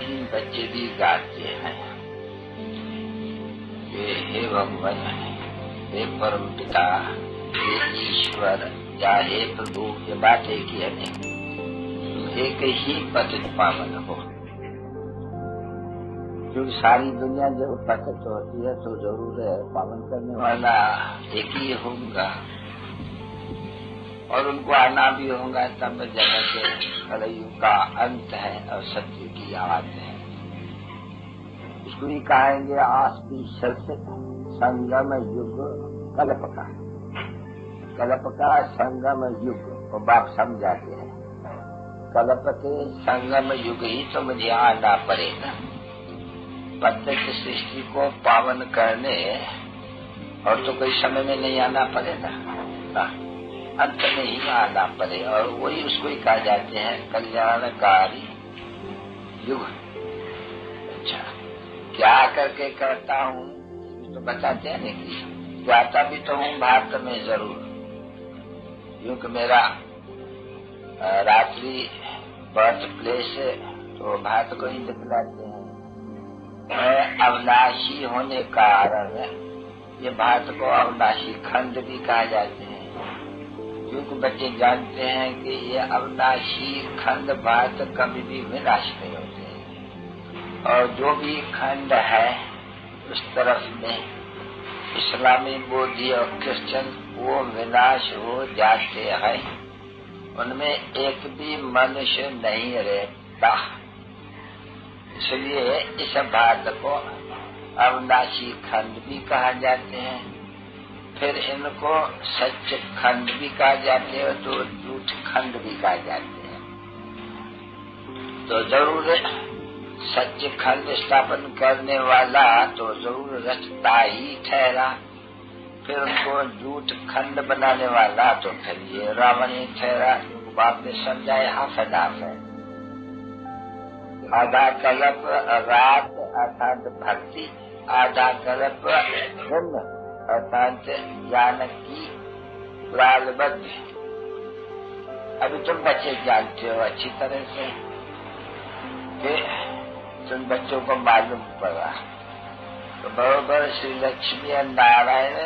इन बच्चे भी गाते हैं कि हे भगवान, हे परम पिता, हे ईश्वर या हे प्रभु, ये बात एक ही है नहीं, एक ही पतित पावन हो। क्योंकि सारी दुनिया जब पतित होती है तो जरूर है पावन करने वाला एक ही होगा, और उनको आना भी होगा। तब जगत कलयुग का अंत है और सत्य की आवाज है। इसको ही कहेंगे आस्पिशल से संगम युग कल्प का, कल्प का संगम युग वो बाप समझाते हैं। कल्प के संगम युग ही तो मुझे आना पड़ेगा, प्रत्येक सृष्टि को पावन करने, और तो कोई समय में नहीं आना पड़ेगा ना, अंत में ही आना पड़े। और वही उसको ही कहा जाते हैं कल्याणकारी युग। अच्छा, क्या करके करता हूँ तो बताते हैं नहीं कि जाता भी तो हूँ भारत में जरूर, क्योंकि मेरा रात्रि बर्थ प्लेस तो भारत को ही दिखलाते हैं। अविनाशी होने कारण ये भारत को अविनाशी खंड भी कहा जाते हैं, क्योंकि बच्चे जानते हैं कि ये अविनाशी खंड भारत कभी भी विनाश नहीं होते हैं। और जो भी खंड है उस तरफ में इस्लामी, बौद्ध और क्रिश्चियन वो विनाश हो जाते हैं, उनमें एक भी मनुष्य नहीं रहता। इसलिए इस भारत को अविनाशी खंड भी कहा जाते हैं। फिर इनको सच खंड भी कहा जाते हैं, तो झूठ खंड भी कहा जाते हैं। तो जरूर सच खंड स्थापन करने वाला तो जरूर रचता ही ठहरा, फिर उनको झूठ खंड बनाने वाला तो फिर ये रावण ही ठहरा। बाप ने समझाया हाफ एंड हाफ है। आधा कल्प रात अर्थात भक्ति, आधा कल्प दिन अर्थात ज्ञान की प्रालबद्ध। अभी तुम बच्चे जानते हो अच्छी तरह से कि तुम बच्चों को मालूम पड़ा तो बरोबर श्री लक्ष्मी नारायण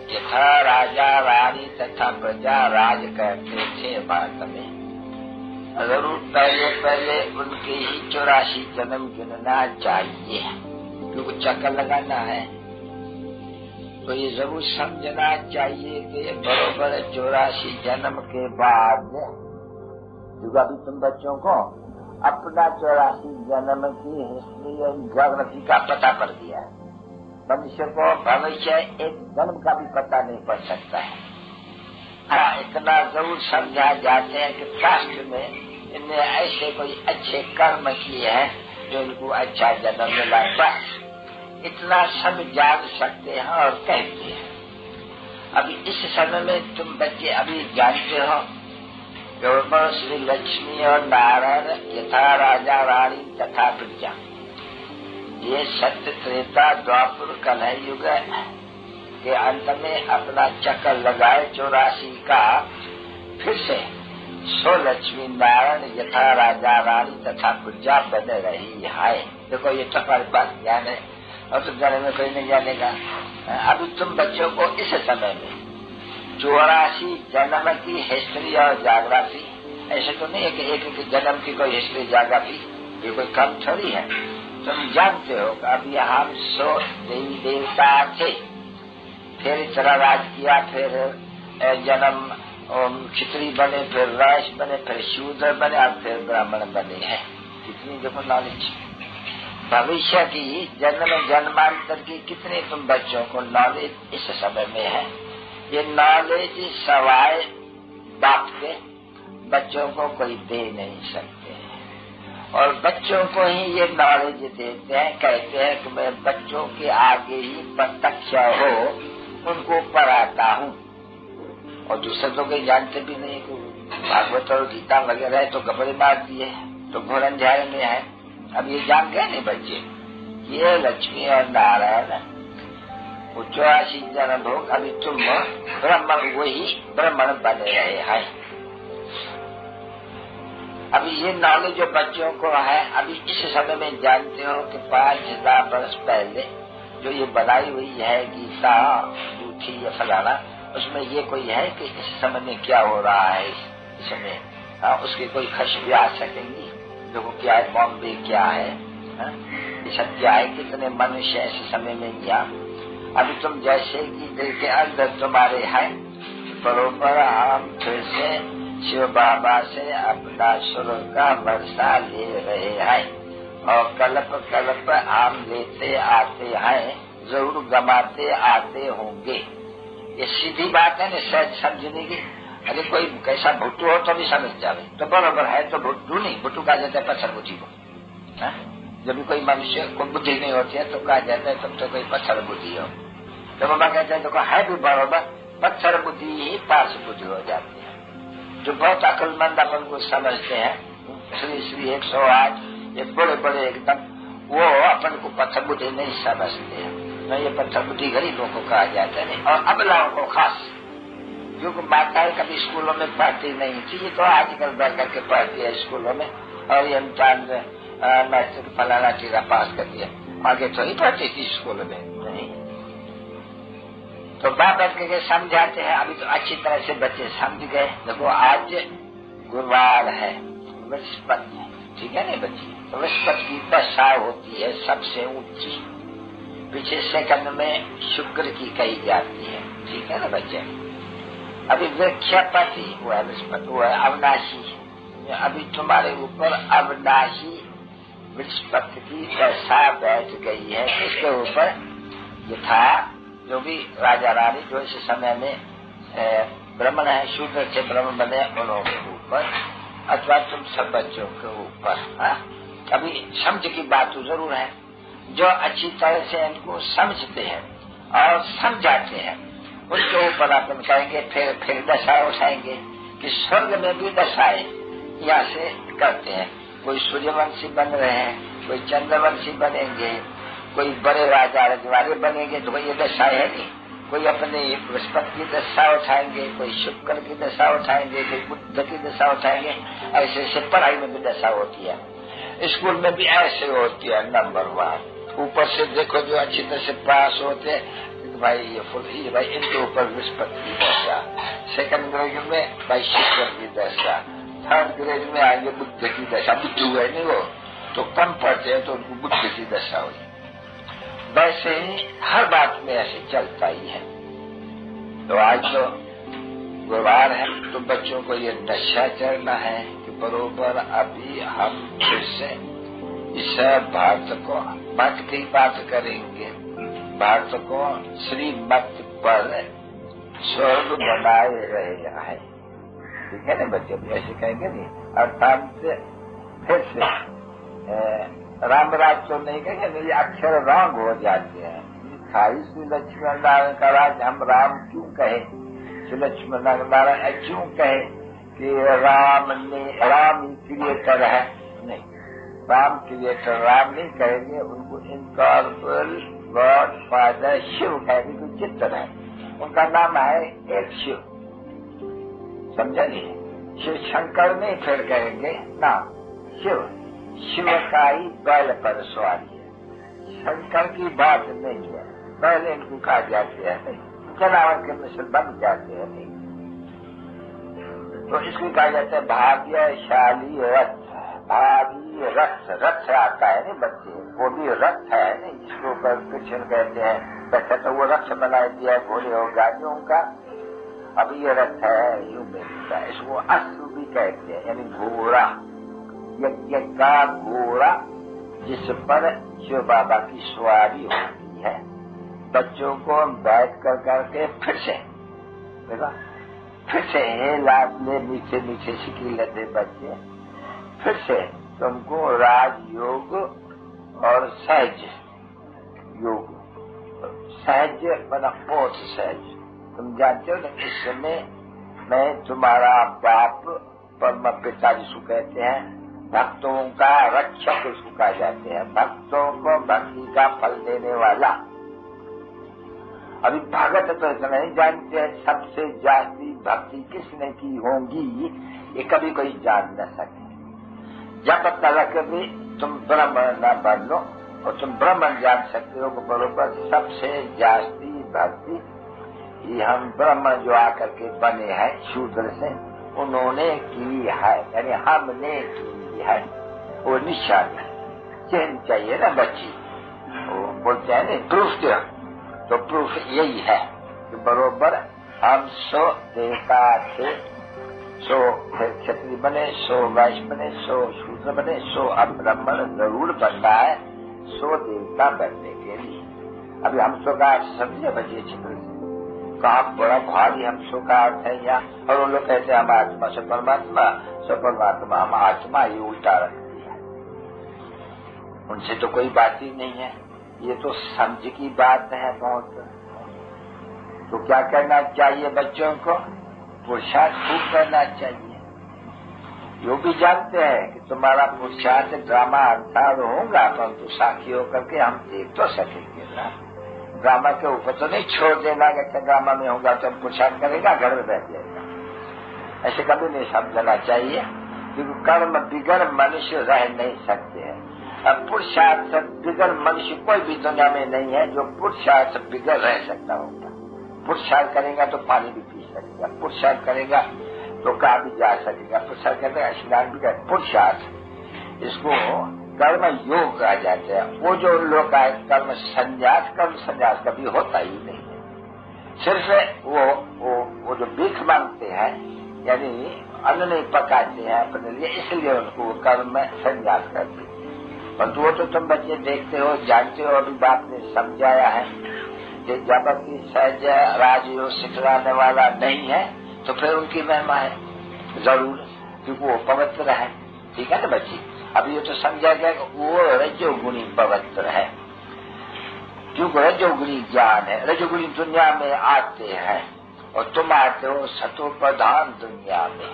यथा राजा रानी तथा प्रजा राज करते थे भारत में। जरूर पहले पहले उनके ही 84 जन्म गिनना चाहिए, क्योंकि चक्कर लगाना है। तो ये जरूर समझना चाहिए कि बरोबर 84 जन्म के बाद, क्योंकि अभी तुम बच्चों को अपना 84 जन्म की हिस्ट्री और ज्योग्राफी का पता पड़ गया है। मनुष्य को भविष्य एक जन्म का भी पता नहीं पड़ सकता है। हाँ, इतना जरूर समझा जाते हैं कि शास्त्र में इनने ऐसे कोई अच्छे कर्म किए हैं जो इनको अच्छा जन्म मिला, बस इतना सब जान सकते हैं और कहते हैं। अभी इस समय में तुम बच्चे अभी जानते हो कि श्री लक्ष्मी और नारायण यथा राजा रानी तथा प्रजा, ये सत्य त्रेता द्वापर कलयुग के अंत में अपना चक्कर लगाए 84 का, फिर से सो लक्ष्मी नारायण यथा राजा रानी तथा प्रजा बन रही है। देखो ये तो हमारे पास ज्ञान है और तो जाने में कोई नहीं जानेगा। अभी तुम बच्चों को इस समय में 84 जन्म की हिस्ट्री और ज्योग्राफी, ऐसे तो नहीं है कि एक जन्म की कोई हिस्ट्री ज्योग्राफी, ये कोई कम थोड़ी है। तुम जानते हो कि अभी हम 100 देवी देवता थे, फिर इतना राज किया, फिर जन्म क्षत्रिय बने, फिर वैश्य बने, फिर शूद्र बने और फिर ब्राह्मण बने हैं। कितनी देखो नॉलेज भविष्य की, जन्म जन्मांतर की कितनी तुम बच्चों को नॉलेज इस समय में है। ये नॉलेज सवाए बाप के बच्चों को कोई दे नहीं सकते हैं, और बच्चों को ही ये नॉलेज देते हैं। कहते हैं कि मैं बच्चों के आगे ही प्रत्यक्ष हो उनको पढ़ाता हूँ, और दूसरे तो कोई जानते भी नहीं। भागवत और गीता वगैरह है तो कपड़े मार दिए, तो घोर अंधेरे में है। अब ये जान गए नहीं बच्चे, ये लक्ष्मी और नारायण 84 जन्म भोग, अभी तुम ब्राह्मण वही ब्राह्मण बन रहे हैं। अभी ये नॉलेज जो बच्चों को है, अभी इस समय में जानते हो कि 5000 वर्ष पहले जो ये बनाई हुई है गीता, जूठी या फलाना, उसमें ये कोई है कि इस समय में क्या हो रहा है इस समय, उसकी कोई खश भी आ सकेंगी? देखो क्या है, बॉम्बे क्या है, ये सब क्या है, कितने मनुष्य इस समय में किया। अभी तुम जैसे कि दिल के अंदर तुम्हारे हैं, बरोबर हम फिर से शिव बाबा से अपना सुर का वर्षा ले रहे हैं और कल्प कल्प हम लेते आते हैं, जरूर गमाते आते होंगे। ये सीधी बात है ना, शायद समझने की। अरे कोई कैसा भुट्टू हो तो भी समझ जावे, तो बराबर है। तो भुट्टू नहीं, भुट्टू कहा जाता है पत्थर बुद्धि को। जब भी कोई मनुष्य को बुद्धि नहीं होती है तो कहा जाता है तुम तो कोई पत्थर बुद्धि हो। तो बाबा कहते हैं देखो है भी बराबर, पत्थर बुद्धि ही पार्श बुद्धि हो जाती है। जो बहुत अक्लमंद अपन को समझते हैं, श्री श्री 108 ये बड़े बड़े एकदम, वो अपन को पत्थर बुद्धि नहीं समझते हैं। न ये पत्थर बुद्धि गरीबों को कहा जाता है, और अबलाओं को खास, क्योंकि माताएं कभी स्कूलों में पढ़ती नहीं थी, ये तो आजकल बढ़ करके पढ़ती है स्कूलों में, और ये इम्तान मैट्रिक फलाना टीरा पास कर दिया, आगे तो ही पढ़ती थी स्कूल में नहीं। तो बाप के समझाते हैं, अभी तो अच्छी तरह से बच्चे समझ गए। देखो आज गुरुवार है, बृहस्पति, ठीक है ना बच्चे, तो बृहस्पति की दशा होती है सबसे ऊंची, पीछे सेकंड में शुक्र की कही जाती है, ठीक है ना बच्चे। अभी वृक्षपति वो है बृहस्पति, वो है अविनाशी, अभी तुम्हारे ऊपर अविनाशी बृहस्पति की दशा बैठ गई है। इसके ऊपर यथा जो भी राजा रानी जो इस समय में ब्राह्मण है, शूद्र से ब्राह्मण बने, उन्हों के ऊपर अथवा तुम सब बच्चों के ऊपर। अभी समझ की बात तो जरूर है, जो अच्छी तरह से इनको समझते हैं और समझाते हैं उनके ऊपर अपन कहेंगे, फिर दशा उठाएंगे कि स्वर्ग में भी दशाएं यहाँ से करते हैं। कोई सूर्यवंशी बन रहे हैं, कोई चंद्रवंशी बनेंगे, कोई बड़े राजा रजवाड़े बनेंगे, तो ये दशा है नहीं। कोई अपने बृहस्पति की दशा उठाएंगे, कोई शुक्र की दशा उठाएंगे, कोई बुध की दशा उठाएंगे। ऐसे ऐसे पढ़ाई में भी दशा होती है, स्कूल में भी ऐसे होती है। नंबर 1 ऊपर से देखो जो अच्छी तरह से पास होते हैं, भाई ये भाई इनके ऊपर बृहस्पति की दशा, सेकंड ग्रेड में भाई शुक्र की दशा, थर्ड ग्रेड में आएंगे बुद्ध की दशा। बुद्धू है नहीं वो, तो कम पढ़ते हैं तो उनको बुद्ध की दशा हुई। वैसे ही हर बात में ऐसे चलता ही है। तो आज तो गुरुवार है, तो बच्चों को ये नशा चढ़ना है कि बरोबर अभी हम फिर से इस भारत को मत की बात करेंगे, भारत को श्रीमत पर स्वर्ग बनाए रहे हैं, ठीक है ना बच्चे, ऐसे कहेंगे नहीं। अर्थात फिर से राम राज तो नहीं कहेंगे, मेरे अक्षर रंग हो जाते हैं। खाई श्री लक्ष्मण नारायण का राज हम राम क्यों कहे, श्री लक्ष्मण नारायण क्यों कहे कि राम ही क्रिएटर है? नहीं, राम क्रिएटर राम नहीं कहेंगे, उनको इनकॉर्पोरल गॉड फादर शिव कहेंगे, जो चित्त है उनका नाम है एक शिव, समझा नहीं? शिव शंकर नहीं फिर कहेंगे ना, शिव शिव का ही बैल पर सवारी है, शंकर की बात नहीं है। पहले इनको कहा जाते हैं नहीं, जनावर के मिश्र बन जाते हैं नहीं, तो इसको कहा जाता है भाग्यशाली रथ। भावी रथ आता है नहीं बच्चे, वो भी रथ है नहीं, जिसको कृष्ण कहते हैं, वैसे तो वो रथ बना दिया घोड़े और गाड़ियों का। अभी ये रथ है ह्यूमन का, इसको अश्व भी कहते हैं, यानी घोड़ा, यज्ञ का घोड़ा जिस पर शिव बाबा की सवारी होती है। बच्चों को बैठ कर करके फिर से देखा, फिर से लाडले मीठे मीठे सिकी लेते बच्चे, फिर से तुमको राजयोग और सहज योग, सहज बना बहुत सहज, तुम जानते हो ना। इस समय मैं तुम्हारा बाप परम पिता जिसको कहते हैं, भक्तों का रक्षक उसको कहा जाते हैं, भक्तों को भक्ति का फल देने वाला। अभी भगत तो इतना नहीं जानते हैं, सबसे जास्ती भक्ति किसने की होगी ये कभी कोई जान न सके। जब तक भी तुम ब्रह्म न बन लो और तुम ब्रह्म जान सकते हो बरोबर सबसे जास्ती भक्ति ये हम ब्रह्म जो आकर के बने हैं शूद्र से उन्होंने की है, यानी हमने की है। वो निशान चिन्ह चाहिए ना बच्ची, वो बोलते हैं ना प्रूफ दिया, तो प्रूफ यही है कि बरोबर हम सो देवता थे, सो फिर क्षत्रिय बने, सो वैश्य बने, सो शूद्र बने, सो अब ब्राह्मण जरूर बनता है सो देवता बनने के लिए। अभी हम सो का समझे बच्चे चित्र से कहा बड़ा भारी हम सो का अर्थ है यहाँ, और वो लोग कहते हैं हम आत्मा से परमात्मा, सो परमात्मा हम आत्मा, ये उल्टा रख दिया। उनसे तो कोई बात ही नहीं है, ये तो समझ की बात है बहुत। तो क्या करना चाहिए बच्चों को? पुरुषार्थ खूब करना चाहिए। यो भी जानते हैं कि तुम्हारा पुरुषार्थ ड्रामा अनुसार होगा, परंतु साक्षी होकर के हम देख तो सकेंगे ना। ड्रामा के ऊपर तो नहीं छोड़ देना कि अच्छा ड्रामा में होगा तो पुरुषार्थ करेगा, घर में बैठ जाएगा, ऐसे कभी नहीं समझना चाहिए, क्योंकि कर्म बिगड़ मनुष्य रह नहीं सकते हैं। अब पुरुषार्थ बिगड़ मनुष्य कोई भी दुनिया में नहीं है जो पुरुषार्थ बिगड़ रह सकता होगा। पुरुषार्थ करेगा तो पानी भी पी सकेगा, पुरुषार्थ करेगा तो कहाँ भी जा सकेगा, पुरुषार्थ करेगा स्नान भी कर। पुरुषार्थ इसको कर्म योग कहा जाता है। वो जो लोग आए कर्म संन्यास कभी होता ही नहीं है। सिर्फ वो जो भीख मांगते हैं, यानी अन्न नहीं पकाते हैं अपने लिए, इसलिए उनको कर्म संन्यास करते हैं। परंतु वो तो तुम बच्चे देखते हो, जानते हो, अभी बाप ने समझाया है कि जब की सहज राजयोग सिखलाने वाला नहीं है तो फिर उनकी महिमा है जरूर, क्योंकि वो पवित्र है। ठीक है ना बच्ची? अब ये तो समझा गया कि वो रजोगुणी पवित्र है, क्योंकि रजोगुणी ज्ञान है। रजोगुणी दुनिया में आते हैं और तुम आते हो सतो प्रधान दुनिया में।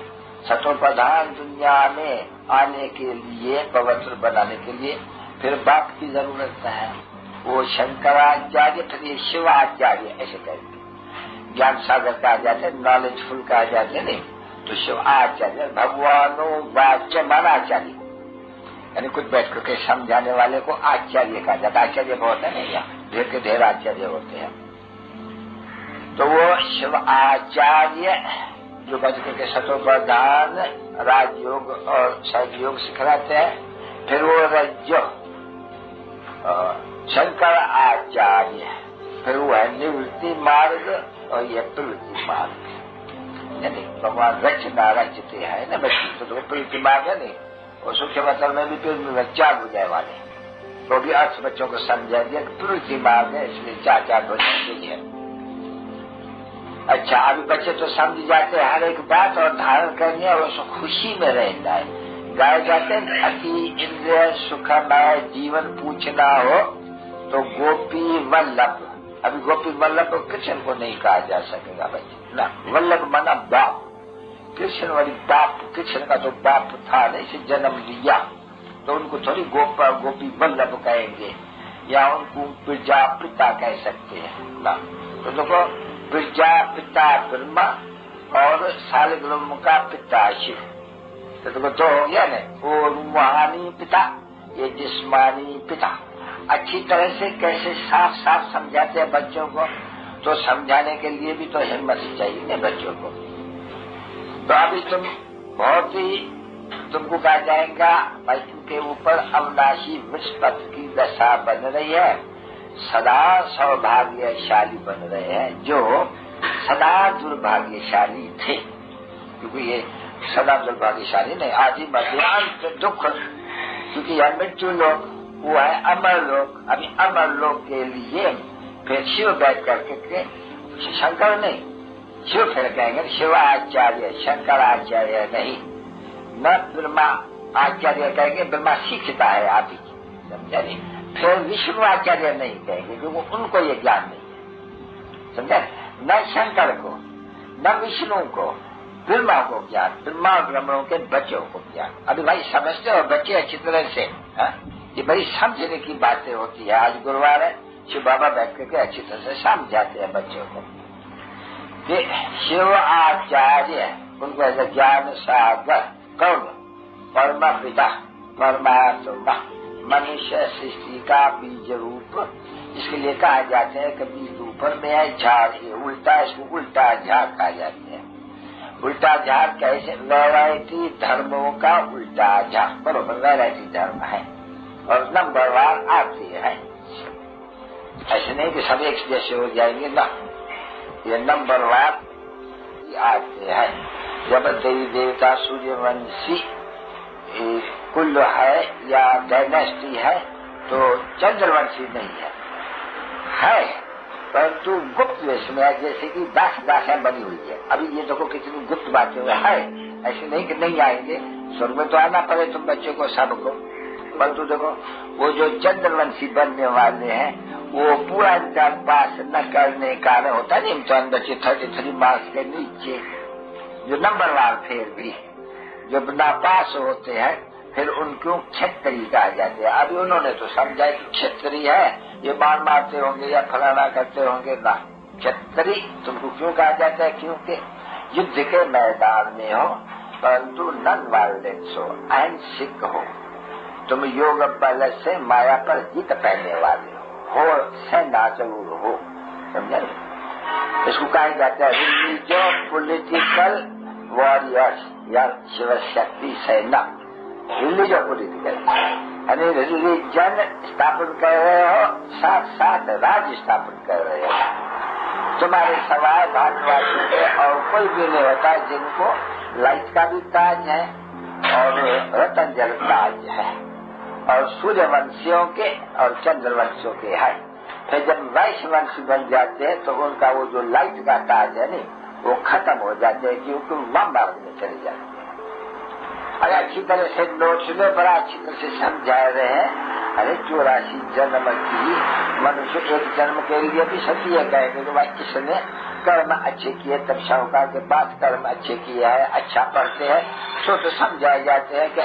सतो प्रधान दुनिया में आने के लिए, पवित्र बनाने के लिए फिर बाप की जरूरत है। वो शंकराचार्य फिर ये शिवाचार्य ऐसे कहते, ज्ञान सागर कहा जाता है, नॉलेजफुल कहा जाता है, नहीं तो शिवाचार्य भगवानो वाच्य मानाचार्य, यानी कुछ बैठ करके समझाने वाले को आचार्य कहा जाता है। आचार्य बहुत है नहीं, यहाँ ढेर के ढेर आचार्य होते हैं। तो वो शिव आचार्य जो बच करके सतो प्रधान राजयोग और सहयोग सिखलाते हैं। फिर वो रज्जो शंकर आचार्य, फिर वो है निवृत्ति मार्ग और ये प्रवृत्ति मार्ग, यानी भगवान रचना रचते हैं ना बच्ची, तो प्रवृत्ति मार्ग है नहीं, और सूक्ष्म मतलब में भी फिर 4 बुझाए वाले, तो भी अर्थ बच्चों को समझा दिया कि प्रवृत्ति मार्ग है, इसलिए 4 बुझाएंगे है। अच्छा, अभी बच्चे तो समझ जाते हैं हर एक बात और धारण करनी है और उसको खुशी में रहता है। गाए जाते हैं अति इंद्रिय सुखमय जीवन पूछना हो तो गोपी वल्लभ। अभी गोपी वल्लभ को कृष्ण को नहीं कहा जा सकेगा बच्चे ना, वल्लभ माना बाप, कृष्ण वाली बाप, कृष्ण का तो बाप था नहीं, इसे जन्म लिया, तो उनको थोड़ी गोपी वल्लभ कहेंगे, या उनको प्रजापिता कह सकते हैं ना। तो देखो प्रजापिता ब्रह्मा और शालिग्राम का पिता शिव, तो देखो 2 हो गया ना। वो रूहानी पिता, ये जिस्मानी पिता। अच्छी तरह से कैसे साफ साफ समझाते हैं बच्चों को, तो समझाने के लिए भी तो हिम्मत चाहिए ना बच्चों को। तो अभी तुम बहुत ही तुमको कहा जाएगा भाई, इनके ऊपर अविनाशी विस्पत की दशा बन रही है, सदा सौभाग्यशाली बन रहे हैं जो सदा दुर्भाग्यशाली थे, क्योंकि ये सदा दुर्भाग्यशाली नहीं, आदि मध्यांत दुख, क्योंकि यह मृत्यु लोक वो है अमर लोक। अभी अमर लोक के लिए फिर शिव बैठ करके, शंकर नहीं शिव फिर कहेंगे, शिवाचार्य शंकराचार्य नहीं, न ब्रह्मा आचार्य कहेंगे, ब्रह्मा सीखता है आप ही, समझा नहीं। फिर विष्णु आचार्य नहीं कहेंगे क्योंकि उनको ये ज्ञान नहीं है, समझा। न शंकर को न विष्णु को, ब्रह्मा को ज्ञान, ब्रह्मा और ब्राह्मणों के बच्चों को ज्ञान। अभी भाई समझते हो बच्चे अच्छी तरह से, ये बड़ी समझने की बातें होती है। आज गुरुवार है, शिव बाबा बैठ करके अच्छी तरह से समझाते हैं बच्चों को। ये शिव आचार्य उनको ऐसा ज्ञान सागर कौन, परम पिता परमार्थ मनुष्य सृष्टि का बीज रूप, इसके लिए कहा जाते हैं कि बीज ऊपर में है, झाड़ ये उल्टा, इसको उल्टा झाड़ कहा जाते हैं। उल्टा झाड़ कैसे? वैरायटी धर्मों का उल्टा झाड़, बरोबर वैरायटी धर्म है और नंबरवार आते हैं। ऐसे नहीं कि सब एक जैसे हो जाएंगे ना, ये नंबरवार आते हैं। जब देवी देवता सूर्यवंशी कुल है या डायनेस्टी है तो चंद्रवंशी नहीं है परंतु गुप्त वेश में है, जैसे कि दासियां बनी हुई है। अभी ये देखो कितनी गुप्त बातें है, ऐसे नहीं कि नहीं आएंगे, स्वर्ग में तो आना पड़े तुम बच्चों को सबको। परंतु देखो वो जो चंद्रवंशी बनने वाले हैं वो पूरा इम्तिहान पास न करने का कारण होता है इम्तिहान बच्चे 33 मार्क्स के नीचे जो नंबरवार फिर भी जब नापास होते हैं फिर उनको क्षत्रिय कहा जाते हैं। अभी उन्होंने तो समझा कि क्षत्रिय है ये बाण मारते होंगे या फलाना करते होंगे ना, क्षत्रिय तुमको क्यों कहा जाता है? क्योंकि युद्ध के मैदान में हो परंतु नॉन वायलेंस हो, अहिंसक हो, तुम योग बल से माया पर जीत पाने वाले हो सेना जरूर हो, समझे? इसको कहा जाता है रिलीजियस पॉलिटिकल वॉरियर्स या शिव शक्ति सेना। रिलीजियस पॉलिटिकल यानी रिलीजन स्थापन कर रहे हो, साथ साथ राज्य स्थापन कर रहे हो। तुम्हारे सवाए भारतवासियों के और कोई भी नहीं होता जिनको लाइट का भी ताज है और रतन जल ताज है और सूर्यवंशियों के और चंद्रवंशियों के है। फिर जब वैश्यवंशी बन जाते हैं तो उनका वो जो लाइट का ताज है नहीं वो खत्म हो जाते हैं क्योंकि वह मार्ग में चले जाते हैं। अरे अच्छी तरह से नोट्स में बड़ा अच्छी तरह से समझा रहे हैं। अरे 84 जन्म की मनुष्य एक जन्म के लिए भी सती है कहेंगे कि भाई इसने कर्म अच्छे किए, तब शाहूकार के पास कर्म अच्छे किए है, अच्छा पढ़ते हैं तो समझाए जाते हैं कि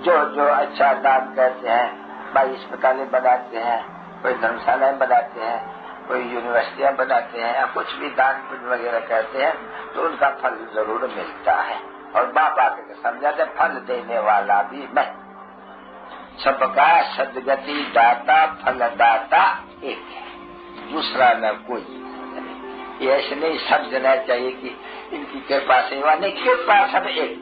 जो अच्छा दान करते हैं, भाई अस्पतालें बनाते हैं, कोई धर्मशालाएं बनाते हैं, कोई यूनिवर्सिटियां बनाते हैं या कुछ भी दान पुण्य वगैरह करते हैं तो उनका फल जरूर मिलता है। और बाप आके समझाते फल देने वाला भी मैं, सबका सदगति दाता फलदाता एक है, दूसरा न कोई। ये ऐसे नहीं समझना चाहिए कि इनकी कृपा सेवा नहीं, कृपा सब एक,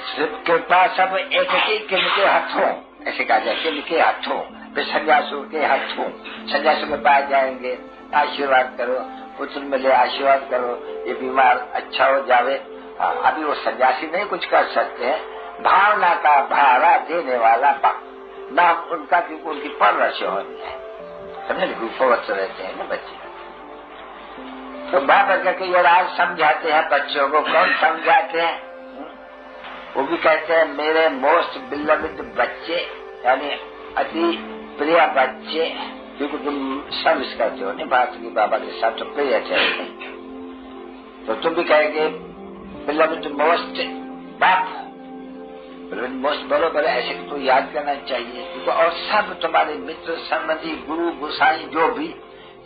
सिर्फ कृपा सब एक की किनके हाथों, ऐसे कहा जाए किनके हाथों, फिर सन्यासों के हाथों, सन्यासों के पास जाएंगे आशीर्वाद करो, पुत्र मिले आशीर्वाद करो, ये बीमार अच्छा हो जावे। अभी वो सन्यासी नहीं कुछ कर सकते हैं, भावना का भारा देने वाला बाप नाम उनका क्योंकि उनकी परवरिश होनी है, समझे? रूपवत रहते हैं ना बच्चे। तो बाप करके ये राज समझाते हैं बच्चों को। कौन समझाते हैं? वो भी कहते हैं मेरे मोस्ट बिलविड बच्चे, यानी अति प्रिय बच्चे, क्योंकि तुम सर्विस करते हो नहीं भारत की बाबा के साथ तो प्रिय चाहिए, तो तुम भी कहेंगे बिलविड मोस्ट बाप, बिलविड मोस्ट बरोबर ऐसे तो याद करना चाहिए। और सब तुम्हारे मित्र संबंधी गुरु गुसाई जो भी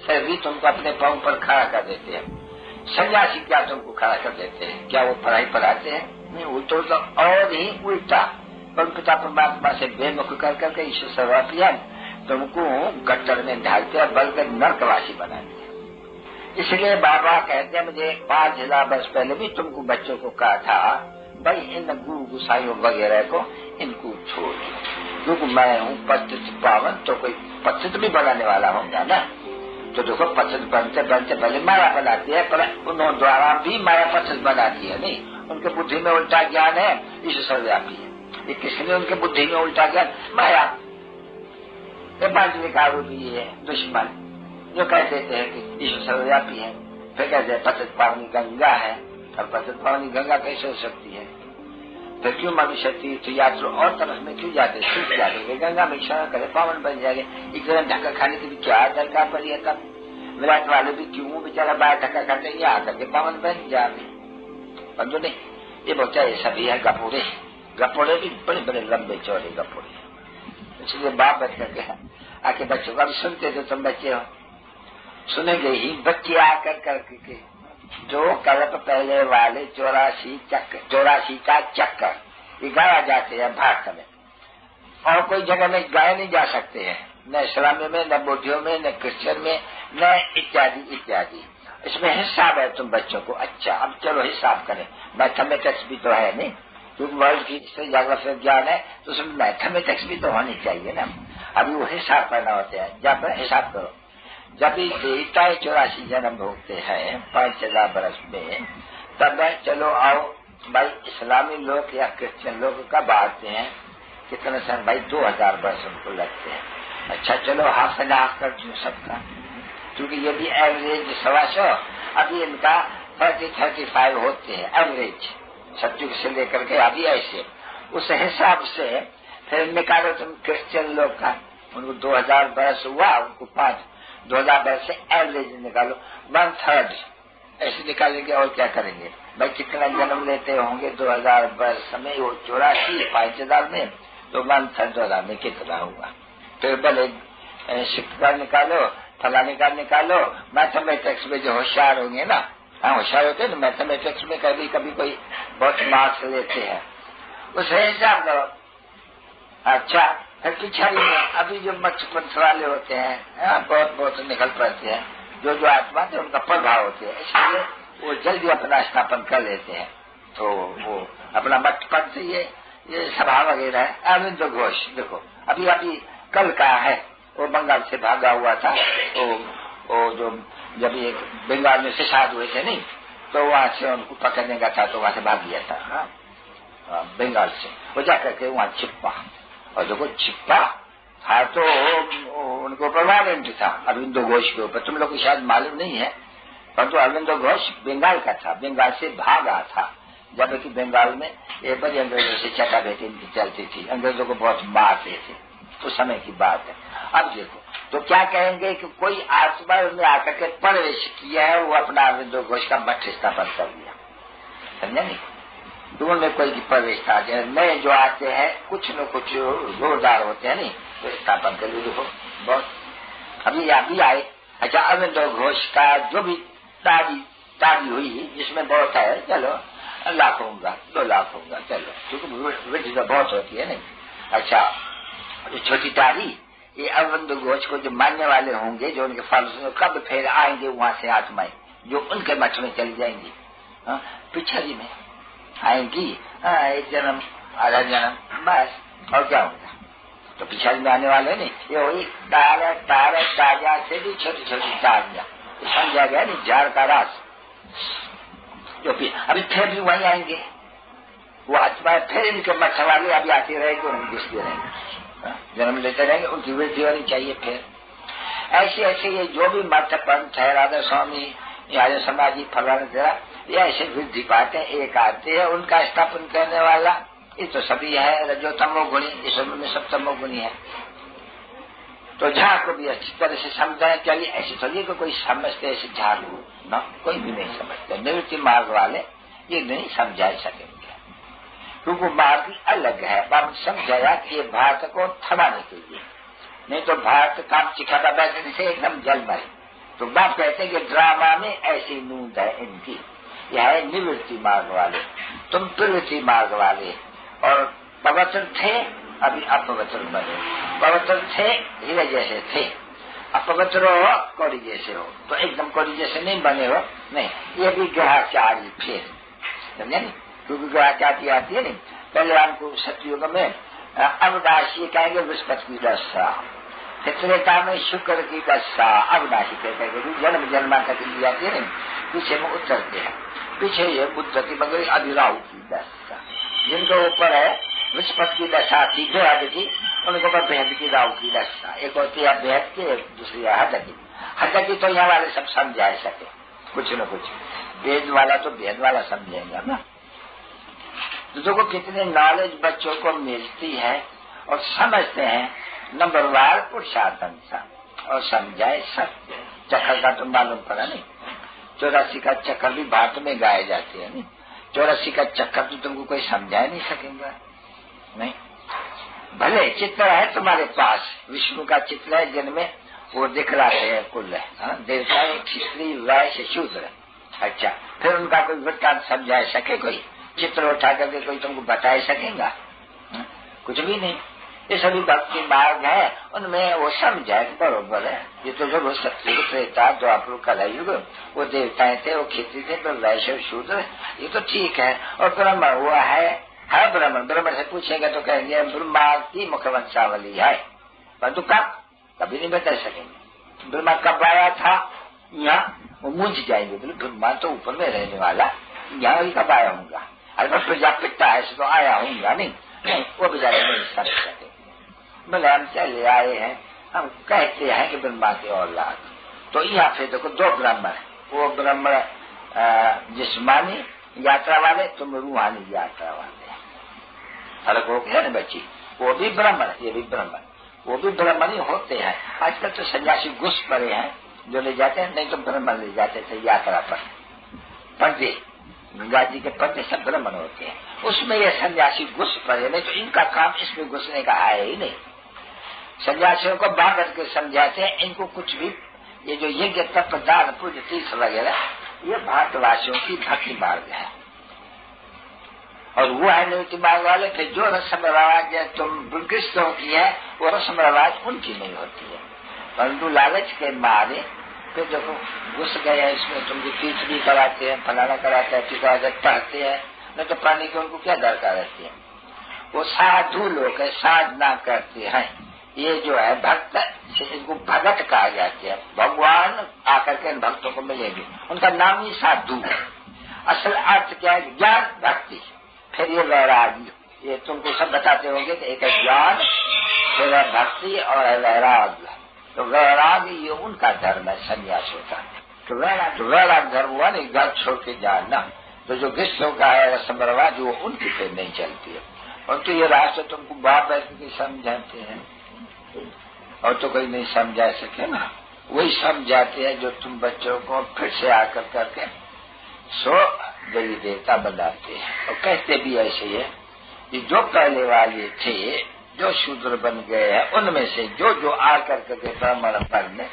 सभी तुमको अपने पांव पर खड़ा कर देते हैं। सन्यासी क्या तुमको खड़ा कर देते हैं? क्या वो पढ़ाई पढ़ाते हैं? नहीं, वो तो और ही उल्टा परम पिता परमात्मा से बेमुख कर करके ईश्वर सर्वाभियान तुमको गट्टर में डालते हैं, बल्कि नरकवासी बनाते हैं। इसलिए बाबा कहते हैं मुझे 5000 वर्ष पहले भी तुमको बच्चों को कहा था भाई इन गुरु गुसाइयों वगैरह को इनको छोड़, क्योंकि मैं हूँ पतित पावन, तो कोई पतित भी बनाने वाला होगा ना। तो देखो पतित बनते बनते पहले माया बनाती है, पर उन्होंने द्वारा भी माया पतित बनाती है नहीं, उनके बुद्धि में उल्टा ज्ञान है, ईश्वर सर्वव्यापी है। ये किसने उनके बुद्धि में उल्टा ज्ञान? माया। बांझविकारू भी है दुश्मन जो कह देते हैं कि ईश्वर सर्वव्यापी है, फिर कहते हैं पतित पावनी गंगा है, और पतित पावनी गंगा कैसे हो सकती है? फिर क्यों मनुष्य तीर्थ यात्रा और तरफ में क्यों जाते? सूख जाते, गंगा में स्नान करे पावन बन जाएंगे। इतना धक्का खाने की भी क्या दरकार पड़ी है? तब विराट वाले भी क्यों बेचारा बाहर धक्का खाते हैं, यहाँ करके पावन बन जाते। बंधु नहीं, ये बोलता है सभी है गपोड़े, गपोड़े भी बड़े बड़े लंबे चौड़े गपोड़े। इसलिए बाप करके आके बच्चों का भी सुनते थे, तुम बच्चे हो सुनेंगे ही, बच्चे आकर करके जो कल्प पहले वाले 84 का चक्कर ये गाया जाते हैं भारत में। और कोई जगह में गाए नहीं जा सकते हैं, न इस्लामी में, न बौद्धियों में, न क्रिश्चियन में, न इत्यादि इत्यादि। इसमें हिसाब है तुम बच्चों को। अच्छा, अब चलो हिसाब करें। मैथमेटिक्स भी तो है नहीं, क्योंकि वर्ल्ड की ज्योग्राफी ज्ञान है तो उसमें मैथमेटिक्स भी तो होनी चाहिए ना। अभी वो हिसाब करना होता है। जब हिसाब करो, जब देवता 84 जन्म भोगते हैं 5000 बरस में, तब चलो आओ भाई इस्लामी लोग या क्रिश्चियन लोग कब आते हैं, कितने समय भाई 2000 बरस उनको लगते हैं। अच्छा चलो हाफ एंड हाफ कर दो सबका, क्योंकि ये भी एवरेज 125, अभी इनका 30-35 होते हैं एवरेज, सत्युग से लेकर के अभी ऐसे। उस हिसाब से फिर निकालो तुम क्रिश्चियन लोग का, उनको 2000 बरस हुआ, उनको 2000 बरस से एवरेज निकालो 1/3 ऐसे निकालेंगे। और क्या करेंगे भाई, कितना जन्म लेते होंगे 2000 वर्ष में, वो 84 5000 में, तो 1/3 2000 में कितना हुआ। फिर भले शिक्षा निकालो, फलाने का निकालो। मैथमेटिक्स में जो होशियार होंगे ना, हाँ होशियार होते हैं ना मैथमेटिक्स में, कभी कभी कोई बहुत मार्क्स लेते हैं, उसे हिसाब करो। अच्छा फिर पिछाड़ी में अभी जो मच्छ वाले होते हैं बहुत बहुत निकल पड़ते हैं, जो आत्मा थे उनका प्रभाव होते हैं, इसलिए वो जल्दी अपना स्थापन कर लेते हैं। तो वो अपना मठपन से ये सभा वगैरह है। अरविंद घोष देखो अभी कल का है, वो बंगाल से भागा हुआ था। वो जो जब ये बंगाल में शिशाद हुए थे नहीं, तो वहां से उनको पकड़ने का था, तो वहां से भाग गया था बंगाल से। वो जाकर के वहां छिपा, और देखो छिपा था तो उनको परमानेंट था अरविंदो घोष के ऊपर। तुम लोग को शायद मालूम नहीं है, परंतु अरविंदो घोष बंगाल का था, बंगाल से भागा था। जबकि बंगाल में ये बड़ी अंग्रेजों से चटाभेटी इनकी चलती थी, अंग्रेजों को बहुत मारते थे, उस समय की बात है। अब देखो तो क्या कहेंगे कि कोई आत्मा में आकर के प्रवेश किया है, वो अपना अरविंदो घोष का मठ स्थापन कर दिया, समझे नहीं। दोनों में कोई की प्रवेश था, नए जो आते हैं कुछ न कुछ जोरदार होते हैं नहीं, तो स्थापन कर ली। देखो बहुत अभी आए। अच्छा अरविंदो घोष का जो भी तारी हुई, जिसमें बहुत है, चलो लाख होगा 2 लाख होगा, चलो क्योंकि वृद्धि तो बहुत होती है नहीं। अच्छा जो छोटी तारी, ये अरविंदो घोष को जो मानने वाले होंगे, जो उनके फॉलोअर्स, कब फिर आएंगे वहां से आत्माएं जो उनके मठ में चली जाएंगी, पिछड़ी में आएंगी, एक जन्म आधा जन्म बस, और क्या होगा। तो पिछड़ी में आने वाले नहीं, ये वही ताजा से भी छोटी छोटी तारियां, समझा गया नहीं, झाड़ का रास, जो अभी फिर भी वहीं आएंगे वो आत्मा, फिर इनके मठ वाले अभी आते रहेंगे, उन्हें घुसते रहेंगे, जन्म लेते रहेंगे, उनकी वृद्धि होनी चाहिए। फिर ऐसे ऐसे ये जो भी मठ पंथ है, राधा स्वामी या समाजी फलाना जरा, ये ऐसे वृद्धि पाते हैं, एक आते हैं उनका स्थापन करने वाला, ये तो सभी है रजो तमो गुणी, इस में सब तमो गुणी है। तो झाड़ को भी अच्छी तरह से समझाए, चलिए ऐसे थोड़ी को कोई समझते ऐसे झाड़ को ना, कोई भी नहीं समझते। निवृत्ति मार्ग वाले ये नहीं समझा सकेंगे, क्योंकि मार्ग अलग है। बाप समझाया कि ये भारत को थमाने के लिए, नहीं तो भारत काम चिखाता बैठने से एकदम जल मरे। तो बाप कहते हैं कि ड्रामा में ऐसी नूंद है इनकी, यह है निवृत्ति मार्ग वाले, तुम प्रवृत्ति मार्ग वाले। और पवित्र थे अभी अपवित्र बने, पवित्र थे हीरे जैसे थे, अपवित्र हो कौड़ी जैसे हो, तो एकदम कौड़ी जैसे नहीं बने हो, नहीं, ये भी ग्रहाचारी फिर, समझे नहीं, क्योंकि ग्रहाचारी आती है नहीं। पहले हमको सतयुग में अवनाशी कहेंगे बृहस्पति की दशा, त्रेता में शुक्र की दशा, अवनाशी कहेंगे, जन्म जन्मांतर की जाती है नहीं, पीछे में उतरते हैं, पीछे ये बुद्ध की बगैर अधिराहु की दशा, जिनके ऊपर है बृहस्पति की दशा थी, दो हद की, उनके ऊपर बेहद की राहु की दशा, एक होती है बेहद की, एक दूसरी हद की। हद की तो यहाँ वाले सब समझा सके, कुछ न कुछ वेद वाला तो वेद वाला समझेगा ना। तो देखो कितने नॉलेज बच्चों को मिलती है और समझते हैं, नंबरवार पुरुषार्थन और समझाए सत्य। चक्कर का तो मालूम पड़ा नहीं, 84 का चक्कर भी भारत में गाए जाते हैं नहीं, 84 का चक्कर तो तुमको कोई समझा नहीं सकेगा नहीं। भले चित्र है तुम्हारे पास, विष्णु का चित्र है जिनमें वो दिखलाते हैं कुल है, देवता क्षत्रिय वैश्य शूद्र। अच्छा फिर उनका कोई वृत्तांत समझा सके, कोई चित्र उठा करके कोई तुमको बता सकेगा? कुछ भी नहीं। ये सभी भक्ति मार्ग है, उनमें वो समझाए बरोबर है। ये तो जो सत्युग त्रेता द्वापर कलयुग वो देवताएं थे, वो खेती थे, तो वैश्य शूद्र, ये तो ठीक है। और ब्रह्म वो है ब्रह्म। ब्रह्म से पूछेगा तो कहेंगे ब्रह्मा की मुखवंशावली है, परंतु कभी नहीं बता सकेंगे। ब्रह्मा कब आया था यहाँ, वो मूझ जाएंगे, बोले ब्रह्मा तो ऊपर में रहने वाला, यहाँ ही कब आया हूँगा। अरे मैं प्रजापिता ऐसे तो आया हूँगा नहीं, वो बेचारे नहीं समझ सके। बोले हम चले आए हैं, हम कहते हैं कि ब्रह्मा के औलाद। तो यहाँ पे देखो दो ब्राह्मण है, वो ब्राह्मण जिस्मानी यात्रा वाले, तुम रूहानी यात्रा वाले। अलग हो गया ना बच्ची, वो भी ब्राह्मण, ये भी ब्राह्मण, वो भी ब्राह्मण ही होते हैं। आजकल तो सन्यासी घुस पड़े हैं जो ले जाते हैं, नहीं तो ब्राह्मण ले जाते थे यात्रा पर। पंडे गंगा जी के पंडे सब ब्राह्मण होते हैं, उसमें ये सन्यासी घुस पड़े, नहीं तो इनका काम इसमें घुसने का है ही नहीं। सन्यासियों को बांध के समझाते हैं, इनको कुछ भी ये जो यज्ञ तप दान पूज्य तीर्थ वगैरह, ये भारतवासियों की भक्ति मार्ग है। और वो है निवृत्ति मार्ग वाले, फिर जो रस्म रवाज तुम बुद्धिस्टों की है, वो रस्म रवाज उनकी नहीं होती है। परंतु लालच के मारे फिर देखो घुस गए इसमें, तुम जो तीर्थ भी कराते हैं, फलाना कराते हैं, टीका पढ़ते हैं, नहीं तो पानी की उनको क्या दरकार रहती है। वो साधु लोग है, साधना करते हैं। ये जो है भक्त, इनको भगत कहा जाते हैं। भगवान आकर के इन भक्तों को मिलेंगे, उनका नाम ही साधु है। असल अर्थ क्या है, ज्ञान भक्ति, फिर ये वैराग्य। ये तुमको सब बताते होंगे कि एक है ज्ञान, फिर है भक्ति और है वैराग्य। तो वैराग्य ये उनका धर्म है सन्यासियों का। तो वैराग्य धर्म हुआ नहीं घर छोड़ के जाना। तो जो गृहस्थों का है रस्म रिवाज वो उनकी पे नहीं चलती है। और तो ये रास्ते तुमको बाप बैठ के समझाते हैं, और तो कोई नहीं समझा सके ना, वही समझाते हैं जो तुम बच्चों को फिर से आकर करके सो देवी देवता बनाते हैं। और कहते भी ऐसे है कि जो पहले वाले थे, जो शूद्र बन गए हैं, उनमें से जो जो आकर करके ब्राह्मण पढ़ने